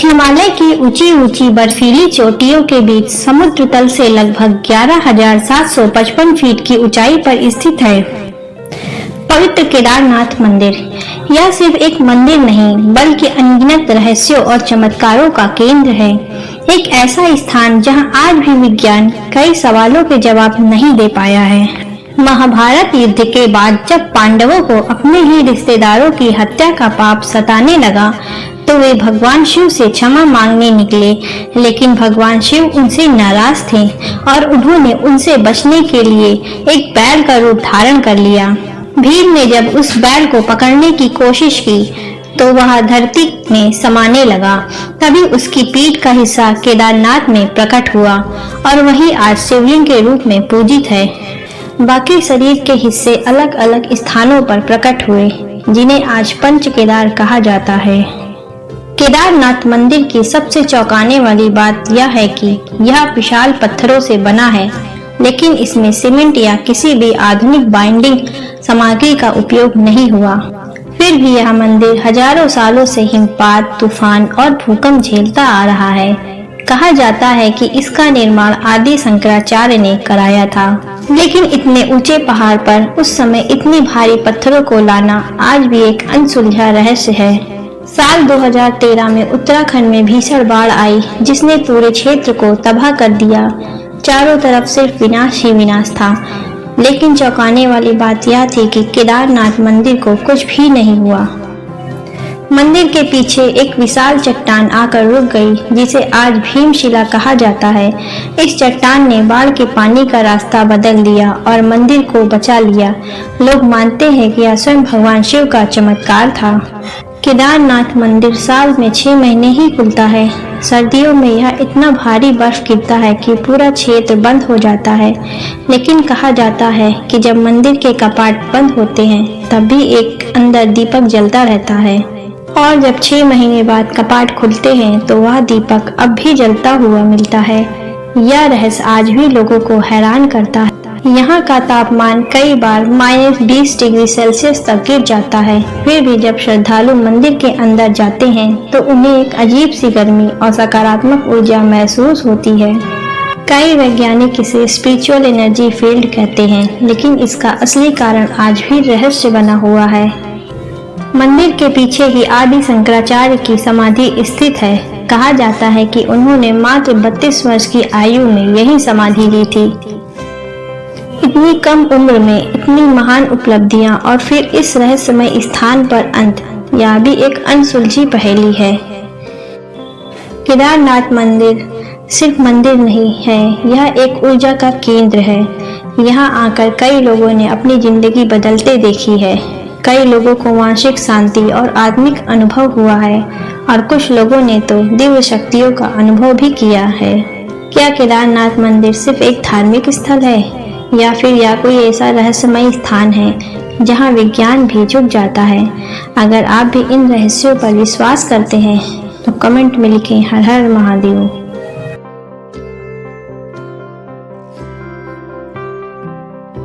हिमालय की ऊंची ऊंची बर्फीली चोटियों के बीच समुद्र तल से लगभग 11,755 फीट की ऊंचाई पर स्थित है पवित्र केदारनाथ मंदिर। यह सिर्फ एक मंदिर नहीं बल्कि अनगिनत रहस्यों और चमत्कारों का केंद्र है। एक ऐसा स्थान जहां आज भी विज्ञान कई सवालों के जवाब नहीं दे पाया है। महाभारत युद्ध के बाद जब पांडवों को अपने ही रिश्तेदारों की हत्या का पाप सताने लगा तो वे भगवान शिव से क्षमा मांगने निकले, लेकिन भगवान शिव उनसे नाराज थे और उन्होंने उनसे बचने के लिए एक बैल का रूप धारण कर लिया। भीम ने जब उस बैल को पकड़ने की कोशिश की तो वह धरती में समाने लगा। तभी उसकी पीठ का हिस्सा केदारनाथ में प्रकट हुआ और वही आज शिवलिंग के रूप में पूजित है। बाकी शरीर के हिस्से अलग अलग स्थानों पर प्रकट हुए, जिन्हें आज पंच केदार कहा जाता है। केदारनाथ मंदिर की सबसे चौंकाने वाली बात यह है कि यह विशाल पत्थरों से बना है, लेकिन इसमें सीमेंट या किसी भी आधुनिक बाइंडिंग सामग्री का उपयोग नहीं हुआ। फिर भी यह मंदिर हजारों सालों से हिमपात, तूफान और भूकंप झेलता आ रहा है। कहा जाता है कि इसका निर्माण आदि शंकराचार्य ने कराया था, लेकिन इतने ऊंचे पहाड़ पर उस समय इतनी भारी पत्थरों को लाना आज भी एक अनसुलझा रहस्य है। साल 2013 में उत्तराखंड में भीषण बाढ़ आई, जिसने पूरे क्षेत्र को तबाह कर दिया। चारों तरफ सिर्फ विनाश ही विनाश था, लेकिन चौंकाने वाली बात यह थी कि केदारनाथ मंदिर को कुछ भी नहीं हुआ। मंदिर के पीछे एक विशाल चट्टान आकर रुक गई, जिसे आज भीमशिला कहा जाता है। इस चट्टान ने बाढ़ के पानी का रास्ता बदल दिया और मंदिर को बचा लिया। लोग मानते हैं कि यह स्वयं भगवान शिव का चमत्कार था। केदारनाथ मंदिर साल में 6 महीने ही खुलता है। सर्दियों में यह इतना भारी बर्फ गिरता है कि पूरा क्षेत्र बंद हो जाता है, लेकिन कहा जाता है कि जब मंदिर के कपाट बंद होते हैं तब भी एक अंदर दीपक जलता रहता है, और जब 6 महीने बाद कपाट खुलते हैं तो वह दीपक अब भी जलता हुआ मिलता है। यह रहस्य आज भी लोगों को हैरान करता है। यहाँ का तापमान कई बार -20 डिग्री सेल्सियस तक गिर जाता है। फिर भी जब श्रद्धालु मंदिर के अंदर जाते हैं तो उन्हें एक अजीब सी गर्मी और सकारात्मक ऊर्जा महसूस होती है। कई वैज्ञानिक इसे स्पिरिचुअल एनर्जी फील्ड कहते हैं, लेकिन इसका असली कारण आज भी रहस्य बना हुआ है। मंदिर के पीछे ही आदि शंकराचार्य की समाधि स्थित है। कहा जाता है कि उन्होंने मात्र 32 वर्ष की आयु में यही समाधि ली थी। इतनी कम उम्र में इतनी महान उपलब्धियां और फिर इस रहस्यमय स्थान पर अंत, यह भी एक अनसुलझी पहेली है। केदारनाथ मंदिर सिर्फ मंदिर नहीं है, यह एक ऊर्जा का केंद्र है। यहाँ आकर कई लोगों ने अपनी जिंदगी बदलते देखी है। कई लोगों को मानसिक शांति और आत्मिक अनुभव हुआ है, और कुछ लोगों ने तो दिव्य शक्तियों का अनुभव भी किया है। क्या केदारनाथ मंदिर सिर्फ एक धार्मिक स्थल है, या फिर यह कोई ऐसा रहस्यमय स्थान है जहां विज्ञान भी झुक जाता है? अगर आप भी इन रहस्यों पर विश्वास करते हैं तो कमेंट में लिखें हर हर महादेव।